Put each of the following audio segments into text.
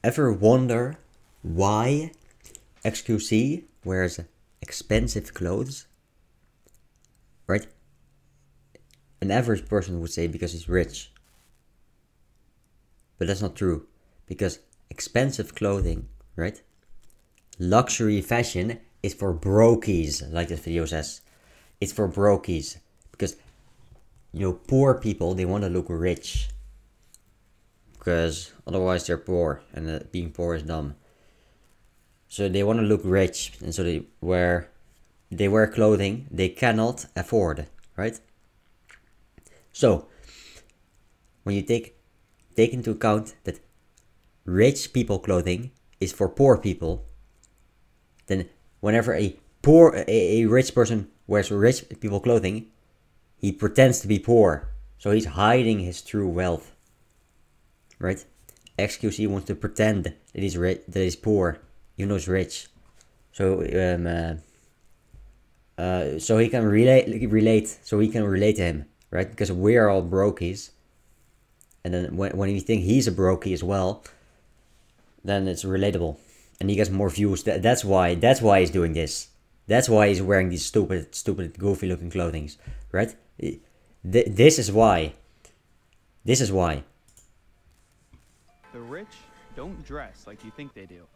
ever wonder why xQc wears expensive clothes? Right? An average person would say because he's rich. But that's not true. Because expensive clothing, right? Luxury fashion is for brokies, like this video says. It's for brokies. Because, you know, poor people, they want to look rich. Because otherwise they're poor. And being poor is dumb. So they want to look rich. And so they wear clothing they cannot afford. Right? So, when you take into account that rich people clothing is for poor people, then whenever a rich person wears rich people clothing, he pretends to be poor. So he's hiding his true wealth. Right? xQc wants to pretend that he's rich, that he's poor, even though he's rich. So so he can relate. So we can relate to him, right? Because we are all brokies. And then when you think he's a brokey as well, then it's relatable, and he gets more views. That's why he's doing this. That's why he's wearing these stupid, goofy-looking clothing, right? This is why. This is why. The rich don't dress like you think they do.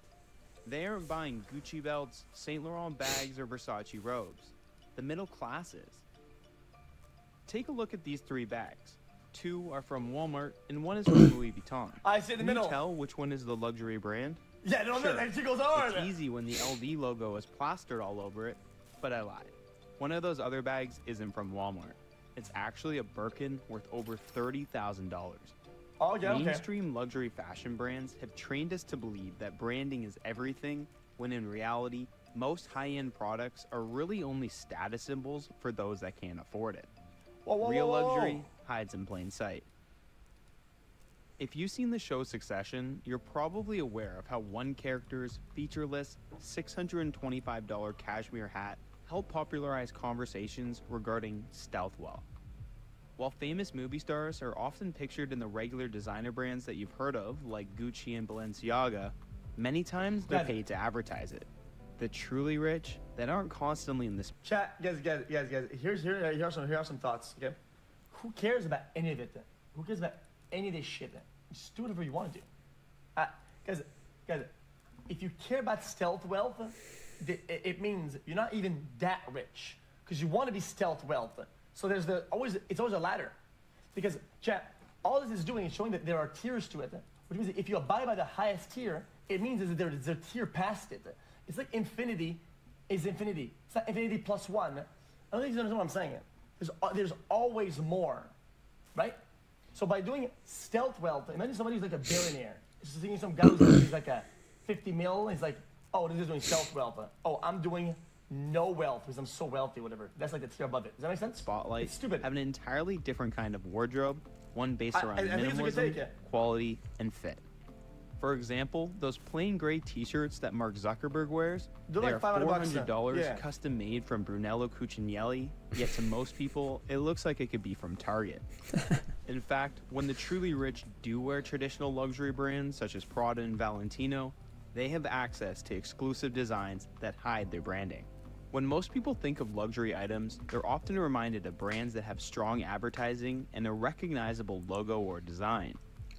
They aren't buying Gucci belts, Saint Laurent bags, or Versace robes. The middle class is. Take a look at these 3 bags. 2 are from Walmart, and 1 is from Louis Vuitton. I see the middle. Can you tell which one is the luxury brand? Yeah, no, sure. That goes on. It's easy when the LV logo is plastered all over it, but I lied. One of those other bags isn't from Walmart. It's actually a Birkin worth over $30,000. Oh, yeah, Mainstream luxury fashion brands have trained us to believe that branding is everything, when in reality, most high-end products are really only status symbols for those that can't afford it. Real luxury hides in plain sight. If you've seen the show Succession, you're probably aware of how one character's featureless $625 cashmere hat helped popularize conversations regarding stealth wealth. While famous movie stars are often pictured in the regular designer brands that you've heard of, like Gucci and Balenciaga, many times they're paid to advertise it. The truly rich that aren't constantly in this chat, guys. Here are some thoughts. Okay, who cares about any of it? Then? Who cares about any of this shit? Then? Just do whatever you want to do. Guys, if you care about stealth wealth, it means you're not even that rich because you want to be stealth wealth. So there's it's always a ladder, because chat, all this is doing is showing that there are tiers to it, which means that if you abide by the highest tier, it means that there's a tier past it. It's like infinity is infinity. It's not infinity plus 1. I don't think you understand what I'm saying. There's always more, right? So by doing stealth wealth, imagine somebody who's like a billionaire. Just thinking some guy who's like a 50 mil, and he's like, oh, this is doing stealth wealth. Oh, I'm doing no wealth because I'm so wealthy, whatever. That's like the tier above it. Does that make sense? Spotlight it's stupid. Have an entirely different kind of wardrobe, one based around minimalism, quality, and fit. For example, those plain gray t-shirts that Mark Zuckerberg wears, they like are $400 custom made from Brunello Cucinelli, yet to most people, it looks like it could be from Target. In fact, when the truly rich do wear traditional luxury brands such as Prada and Valentino, they have access to exclusive designs that hide their branding. When most people think of luxury items, they're often reminded of brands that have strong advertising and a recognizable logo or design.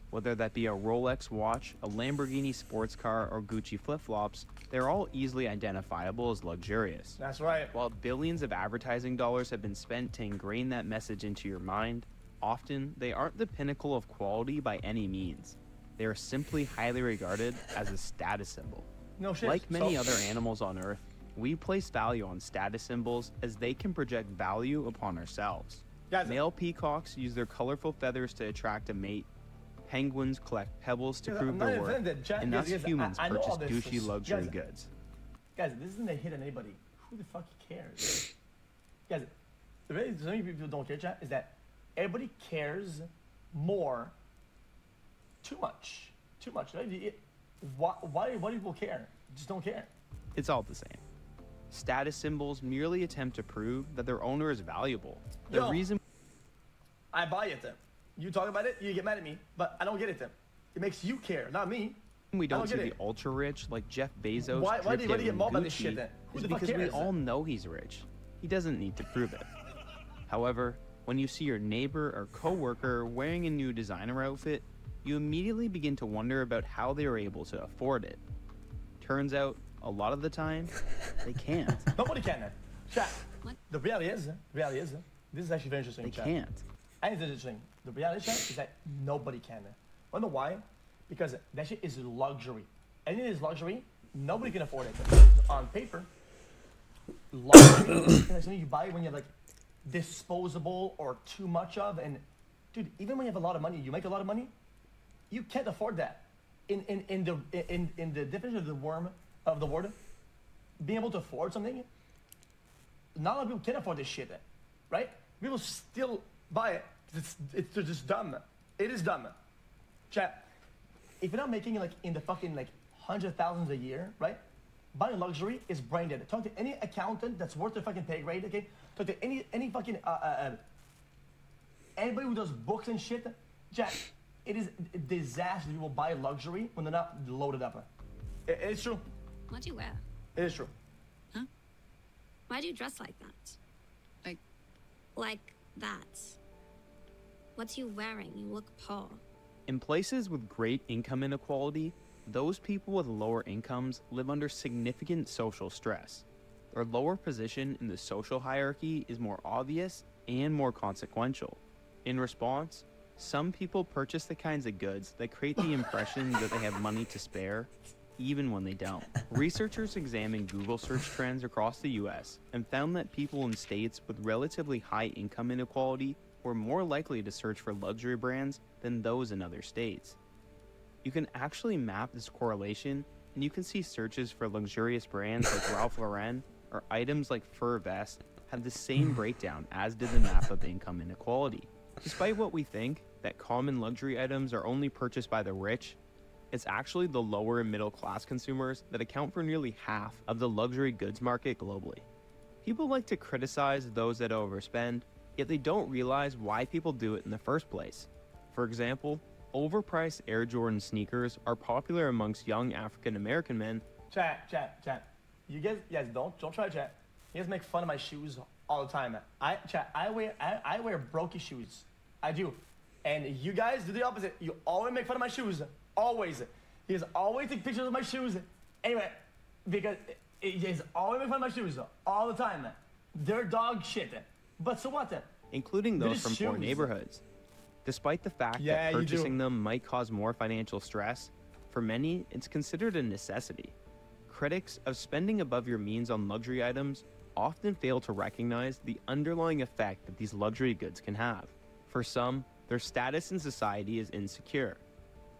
Whether that be a Rolex watch, a Lamborghini sports car, or Gucci flip-flops, they're all easily identifiable as luxurious. That's right. While billions of advertising dollars have been spent to ingrain that message into your mind, often they aren't the pinnacle of quality by any means. They are simply highly regarded as a status symbol. No shit. Like many other animals on Earth, we place value on status symbols as they can project value upon ourselves. Male peacocks use their colorful feathers to attract a mate. Penguins collect pebbles to prove their worth, and us humans purchase douchey luxury goods. Guys, this isn't a hit on anybody. Who the fuck cares? Guys, the reason so many people don't care, chat, is that everybody cares more. Too much. Right? Why do people care? Just don't care. It's all the same. Status symbols merely attempt to prove that their owner is valuable. The reason I buy it then. You talk about it, you get mad at me, but I don't get it then. It makes you care, not me. We don't see get the it. ultra rich like Jeff Bezos. Why do you dripped get in mobbed by this Gucci shit then? Who is the fuck because we cares? all know he's rich. He doesn't need to prove it. However, when you see your neighbor or coworker wearing a new designer outfit, you immediately begin to wonder about how they are able to afford it. Turns out, a lot of the time, they can't. Nobody can. Chat. The reality is, this is actually very interesting. They chat. can't. I think it's interesting. The reality, chat, is that nobody can. I know why? Because that shit is luxury. Anything is luxury, nobody can afford it. On paper, luxury is something you buy when you're like disposable or too much of. And dude, even when you have a lot of money, you make a lot of money, you can't afford that. In the definition of the word, being able to afford something, not a lot of people can afford this shit, right? People still buy it. It's just dumb. It is dumb. Chat. If you're not making like in the fucking like 100,000s a year, right? Buying luxury is brain dead. Talk to any accountant that's worth their fucking pay grade, okay? Talk to any fucking anybody who does books and shit. Jack, it is a disaster. People buy luxury when they're not loaded up. It's true. What do you wear? It is true. Huh? Why do you dress like that? Like that. What's you wearing? You look poor. In places with great income inequality, those people with lower incomes live under significant social stress. Their lower position in the social hierarchy is more obvious and more consequential. In response, some people purchase the kinds of goods that create the impression that they have money to spare, even when they don't. Researchers examined Google search trends across the US and found that people in states with relatively high income inequality were more likely to search for luxury brands than those in other states. You can actually map this correlation, and you can see searches for luxurious brands like Ralph Lauren or items like fur vests have the same breakdown as did the map of income inequality. Despite what we think, that common luxury items are only purchased by the rich, it's actually the lower and middle class consumers that account for nearly half of the luxury goods market globally. People like to criticize those that overspend, yet they don't realize why people do it in the first place. For example, overpriced Air Jordan sneakers are popular amongst young African American men. Chat. You guys don't try to chat. You guys make fun of my shoes all the time. I wear brokey shoes. I do. And you guys do the opposite. You always make fun of my shoes. Always. You guys always take pictures of my shoes. Anyway, because you guys always make fun of my shoes all the time. They're dog shit. But so what then? Including those from poor neighborhoods. Despite the fact that purchasing them might cause more financial stress, for many, it's considered a necessity. Critics of spending above your means on luxury items often fail to recognize the underlying effect that these luxury goods can have. For some, their status in society is insecure.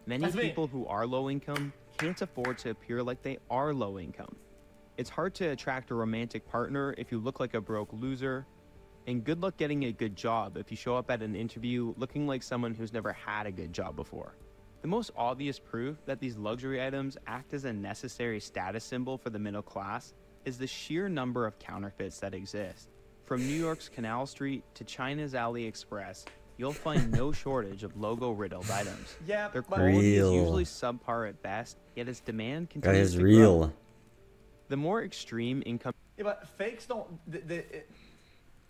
Many people who are low income can't afford to appear like they are low income. It's hard to attract a romantic partner if you look like a broke loser, and good luck getting a good job if you show up at an interview looking like someone who's never had a good job before. The most obvious proof that these luxury items act as a necessary status symbol for the middle class is the sheer number of counterfeits that exist. From New York's Canal Street to China's AliExpress, you'll find no shortage of logo-riddled items. Yeah, their quality is usually subpar at best, yet as demand continues to grow. The more extreme income... Yeah, but fakes don't...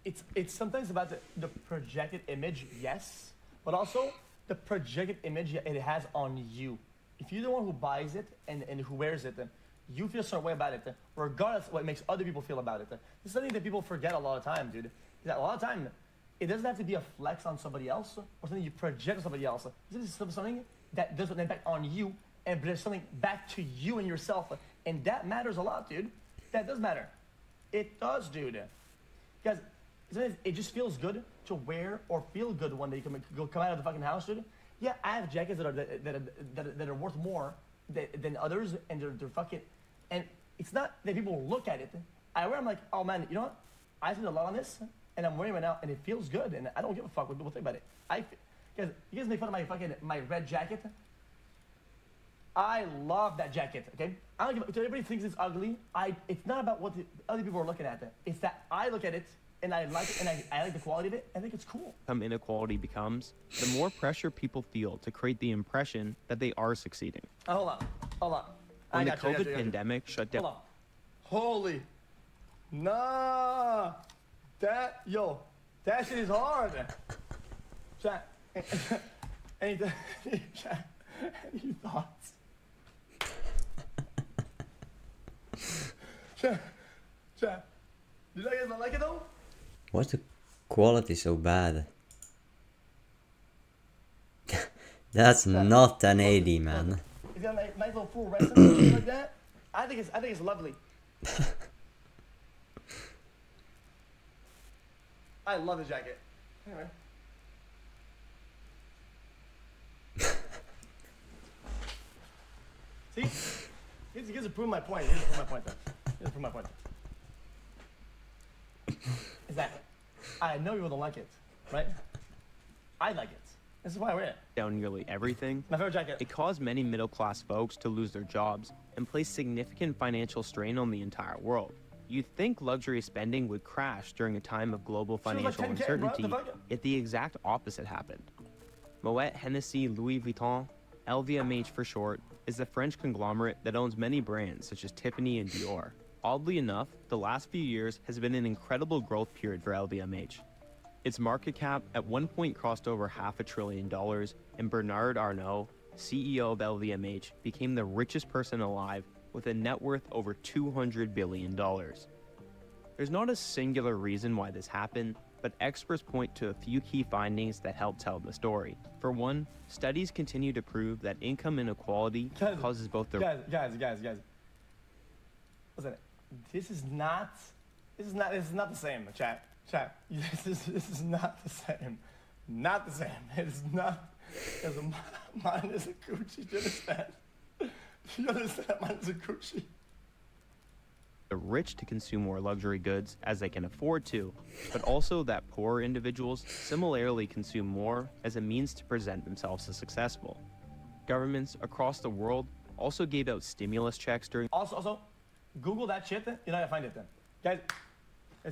It's sometimes about the projected image, yes, but also the projected image it has on you. If you're the one who buys it and who wears it, then you feel a certain way about it, regardless of what makes other people feel about it. This is something that people forget a lot of time, dude. Is that a lot of time, it doesn't have to be a flex on somebody else or something you project on somebody else. This is something that does an impact on you and brings something back to you and yourself. And that matters a lot, dude. That does matter. It does, dude. Because it just feels good to wear or feel good one day you can come out of the fucking house, dude. Yeah, I have jackets that are worth more than others, and they're fucking. And it's not that people look at it. I wear them like, oh man, you know what? I spend a lot on this, and I'm wearing it right now, and it feels good, and I don't give a fuck what people think about it. Because you guys make fun of my red jacket. I love that jacket. Okay, I don't give. Everybody thinks it's ugly. It's not about what the other people are looking at. It's that I look at it. And I like it, and I like the quality of it. I think it's cool. Inequality becomes, the more pressure people feel to create the impression that they are succeeding. Hold Hold on. When the got you, I got COVID you, I got you. pandemic shut down. Hold on. Holy. Nah. That shit is hard. Chat. Any chat. Any thoughts? Chat. Do you guys not like it though? Why's the quality so bad? That's not 1080, man. It's got a nice little full rest and shit like that. I think it's lovely. I love the jacket. Anyway. See? You guys have proven my point. You guys have proven my point. Is that I know you don't like it, right? I like it. This is why we're here. Down nearly everything, My favorite jacket. it caused many middle-class folks to lose their jobs and placed significant financial strain on the entire world. You'd think luxury spending would crash during a time of global was like financial 10K, bro. uncertainty, The fuck? yet the exact opposite happened. Moet Hennessy Louis Vuitton, LVMH for short, is the French conglomerate that owns many brands such as Tiffany and Dior. Oddly enough, the last few years has been an incredible growth period for LVMH. Its market cap at one point crossed over $500 billion, and Bernard Arnault, CEO of LVMH, became the richest person alive with a net worth over $200 billion. There's not a singular reason why this happened, but experts point to a few key findings that help tell the story. For one, studies continue to prove that income inequality causes both the Guys. Listen, this is not the same, chat. This is not the same. Not the same. It is not. Mine is a Gucci. Do you understand? Do you understand? Mine is a Gucci. rich to consume more luxury goods as they can afford to, but also that poorer individuals similarly consume more as a means to present themselves as successful. Governments across the world also gave out stimulus checks during. Also, Google that shit. Then you're not gonna find it. Then, guys,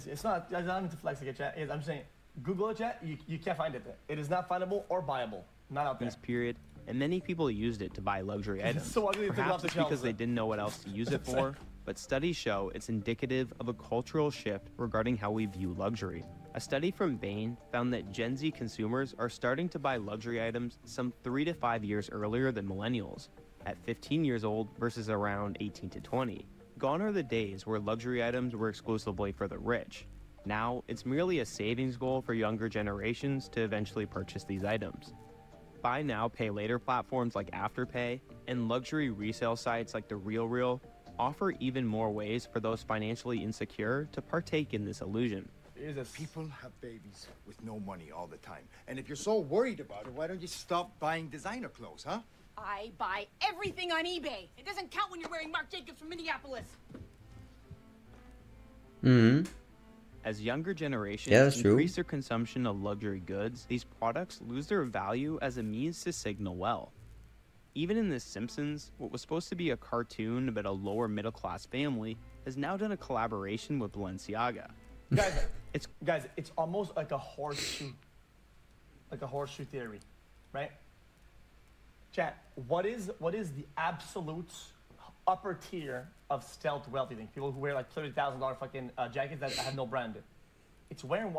it's not. I don't need to flex to get chat. I'm saying, Google it, chat. You can't find it. Then it is not findable or buyable. Not out there. This period, and many people used it to buy luxury items. So ugly to take Perhaps off the it's because shelves, they didn't know what else to use it for, but studies show it's indicative of a cultural shift regarding how we view luxury. A study from Bain found that Gen Z consumers are starting to buy luxury items some 3 to 5 years earlier than millennials, at 15 years old versus around 18 to 20. Gone are the days where luxury items were exclusively for the rich. Now, it's merely a savings goal for younger generations to eventually purchase these items. Buy now, pay later platforms like Afterpay and luxury resale sites like The RealReal offer even more ways for those financially insecure to partake in this illusion. People have babies with no money all the time. And if you're so worried about it, why don't you stop buying designer clothes, huh? I buy everything on eBay. It doesn't count when you're wearing Marc Jacobs from Minneapolis. As younger generations increase their consumption of luxury goods, these products lose their value as a means to signal wealth. Even in The Simpsons, what was supposed to be a cartoon about a lower middle-class family has now done a collaboration with Balenciaga. Guys, it's almost like a horseshoe theory, right? Chat, what is the absolute upper tier of stealth wealth, you think? People who wear like $30,000 fucking jackets that have no brand. It's wearing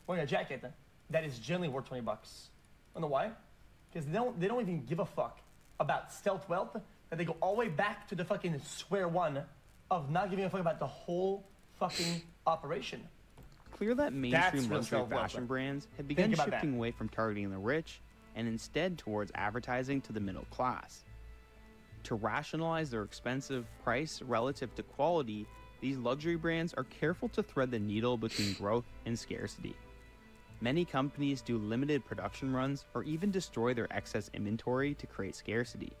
a jacket that is generally worth $20. You know why? Because they don't even give a fuck about stealth wealth, that they go all the way back to the fucking square one of not giving a fuck about the whole fucking operation. Clear that mainstream luxury fashion brands have begun shifting away from targeting the rich and instead towards advertising to the middle class. To rationalize their expensive price relative to quality, these luxury brands are careful to thread the needle between growth and scarcity. Many companies do limited production runs or even destroy their excess inventory to create scarcity.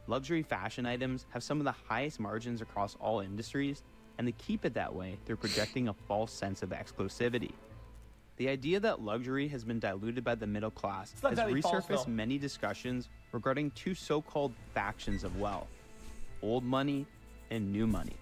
Luxury fashion items have some of the highest margins across all industries, and they keep it that way through projecting a false sense of exclusivity. The idea that luxury has been diluted by the middle class has resurfaced many discussions regarding two so-called factions of wealth: old money and new money.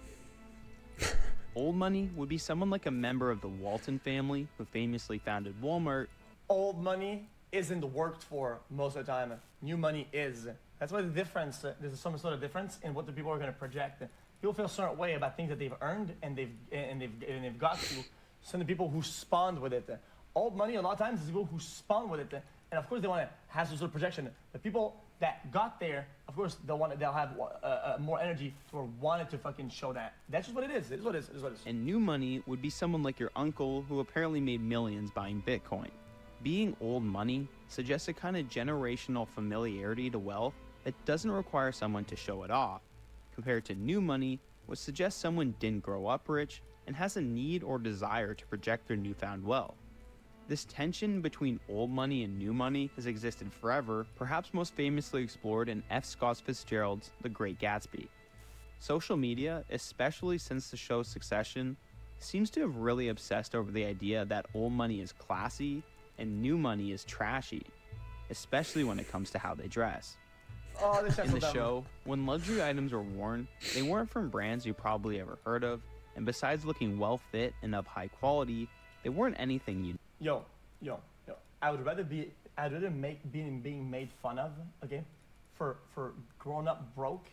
Old money would be someone like a member of the Walton family who famously founded Walmart. Old money isn't worked for most of the time. New money is. That's why the difference, there's some sort of difference in what the people are going to project. People feel a certain way about things that they've earned and they've got to. Some of the people who spawned with it. Old money, a lot of times, is people who spawn with it. And of course, they want to have some sort of projection. The people that got there, of course, they'll have more energy for wanting to fucking show that. That's just what it is. It is what it is. It is what it is. And new money would be someone like your uncle who apparently made millions buying Bitcoin. Being old money suggests a kind of generational familiarity to wealth that doesn't require someone to show it off, compared to new money, which suggests someone didn't grow up rich and has a need or desire to project their newfound wealth. This tension between old money and new money has existed forever, perhaps most famously explored in F. Scott Fitzgerald's The Great Gatsby. Social media, especially since the show's Succession, seems to have really obsessed over the idea that old money is classy and new money is trashy, especially when it comes to how they dress. Oh, this In the show, when luxury items were worn, they weren't from brands you probably ever heard of, and besides looking well fit and of high quality, they weren't anything you. Yo. I would rather being made fun of, okay, for growing up broke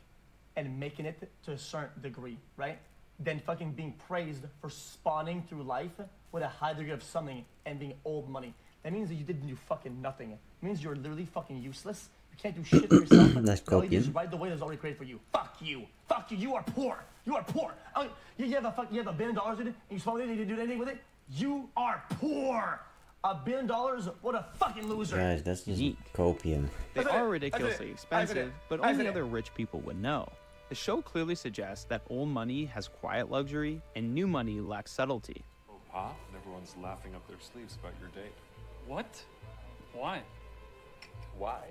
and making it to a certain degree, right? Than fucking being praised for spawning through life with a high degree of something and being old money. That means that you didn't do fucking nothing. It means you're literally fucking useless. You can't do shit for yourself. That's all you do copium. is ride the wave that's already created for you. Fuck you. Fuck you. You are poor. You are poor. You have $1 billion in it, and you spawn it and you didn't do anything with it. You are poor. $1 billion? What a fucking loser. Guys, that's just Unique. copium. They That's are it. ridiculously That's it. expensive, but That's only it. other rich people would know. The show clearly suggests that old money has quiet luxury and new money lacks subtlety. Oh, Pa, and everyone's laughing up their sleeves about your date. What? Why? Why?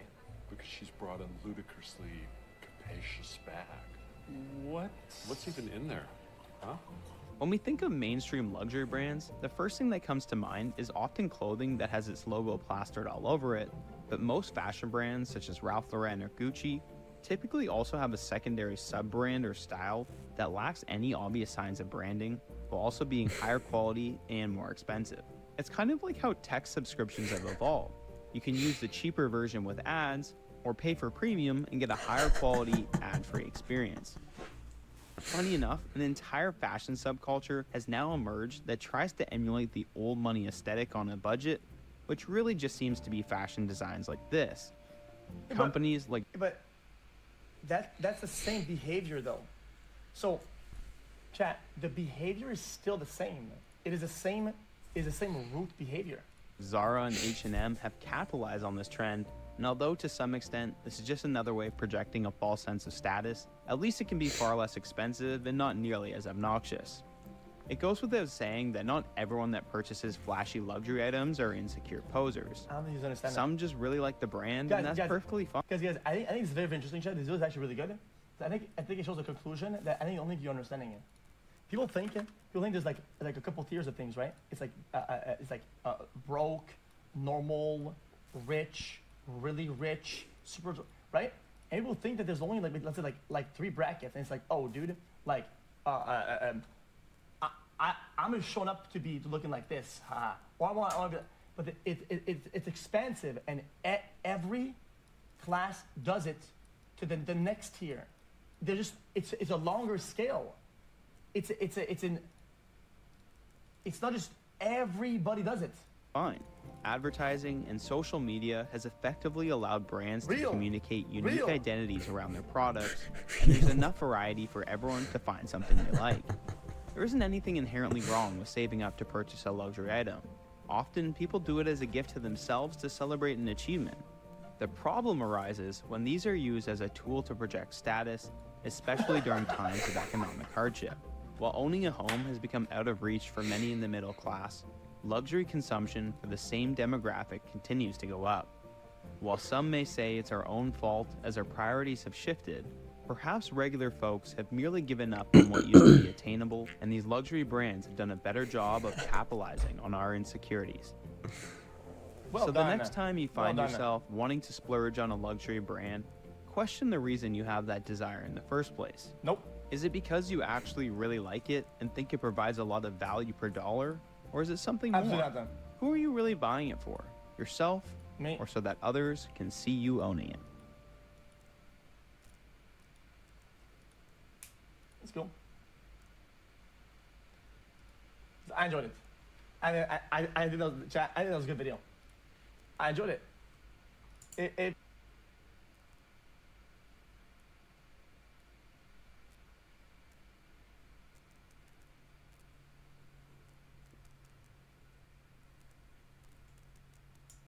Because she's brought a ludicrously capacious bag. What? What's even in there? Huh? When we think of mainstream luxury brands, the first thing that comes to mind is often clothing that has its logo plastered all over it, but most fashion brands such as Ralph Lauren or Gucci typically also have a secondary sub-brand or style that lacks any obvious signs of branding, while also being higher quality and more expensive. It's kind of like how tech subscriptions have evolved. You can use the cheaper version with ads, or pay for premium and get a higher quality ad-free experience. Funny enough, an entire fashion subculture has now emerged that tries to emulate the old money aesthetic on a budget, which really just seems to be fashion designs like this. Companies like... But that's the same behavior though. So, chat, the behavior is still the same. It is the same root behavior. Zara and H&M have capitalized on this trend, and although to some extent this is just another way of projecting a false sense of status, at least it can be far less expensive and not nearly as obnoxious. It goes without saying that not everyone that purchases flashy luxury items are insecure posers. I don't think you understand Some just really like the brand, Guys, and that's guys, perfectly fine. Guys, I think it's very interesting, chat. This video is actually really good. I think it shows a conclusion that I don't think you're understanding it. People think there's like a couple tiers of things, right? It's like broke, normal, rich, really rich, super, right? And people think that there's only like, let's say like 3 brackets, and it's like, oh, dude, like I'm showing up to be looking like this, or I want to be, but it's expansive, and every class does it to the next tier. They're just it's a longer scale. It's not just everybody does it. Fine. Advertising and social media has effectively allowed brands to communicate unique identities around their products, and there's enough variety for everyone to find something they like. There isn't anything inherently wrong with saving up to purchase a luxury item. Often, people do it as a gift to themselves to celebrate an achievement. The problem arises when these are used as a tool to project status, especially during times of economic hardship. While owning a home has become out of reach for many in the middle class, luxury consumption for the same demographic continues to go up. While some may say it's our own fault as our priorities have shifted, perhaps regular folks have merely given up on what used to be attainable, and these luxury brands have done a better job of capitalizing on our insecurities. So the next time you find yourself wanting to splurge on a luxury brand, question the reason you have that desire in the first place. Nope. Is it because you actually really like it and think it provides a lot of value per dollar? Or is it something Absolutely more? not. Who are you really buying it for? Yourself? Me. Or so that others can see you owning it? It's cool. I enjoyed it. I think that was a good video. I enjoyed it. It